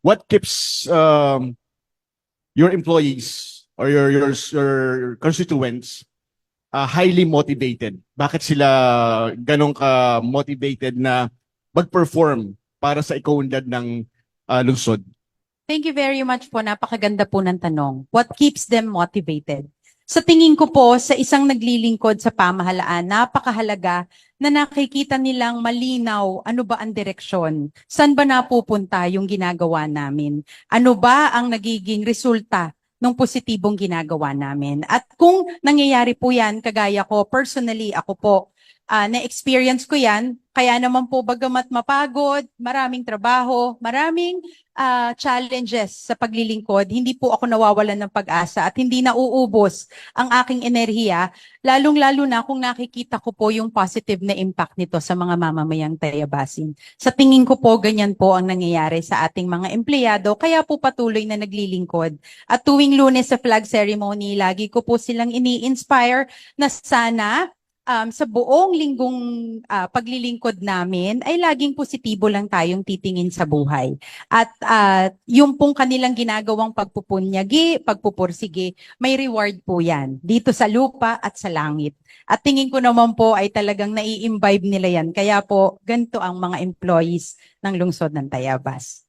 what keeps your employees or your constituents highly motivated? Bakit sila ganong ka-motivated na mag-perform para sa ikaunlad ng lungsod? Thank you very much po. Napakaganda po ng tanong. What keeps them motivated? Sa tingin ko po, sa isang naglilingkod sa pamahalaan, napakahalaga na nakikita nilang malinaw ano ba ang direksyon. Saan ba napupunta yung ginagawa namin? Ano ba ang nagiging resulta ng positibong ginagawa namin? At kung nangyayari po yan, kagaya ko, personally, ako po, na-experience ko yan, kaya naman po bagamat mapagod, maraming trabaho, maraming challenges sa paglilingkod, hindi po ako nawawalan ng pag-asa at hindi nauubos ang aking enerhiya, lalong-lalo na kung nakikita ko po yung positive na impact nito sa mga mamamayang Tayabasin. Sa tingin ko po, ganyan po ang nangyayari sa ating mga empleyado, kaya po patuloy na naglilingkod. At tuwing Lunes sa flag ceremony, lagi ko po silang ini-inspire na sana sa buong linggong paglilingkod namin ay laging positibo lang tayong titingin sa buhay. At yung pong kanilang ginagawang pagpupunyagi, pagpupursige, may reward po yan dito sa lupa at sa langit. At tingin ko naman po ay talagang nai-imbibe nila yan. Kaya po, ganito ang mga employees ng lungsod ng Tayabas.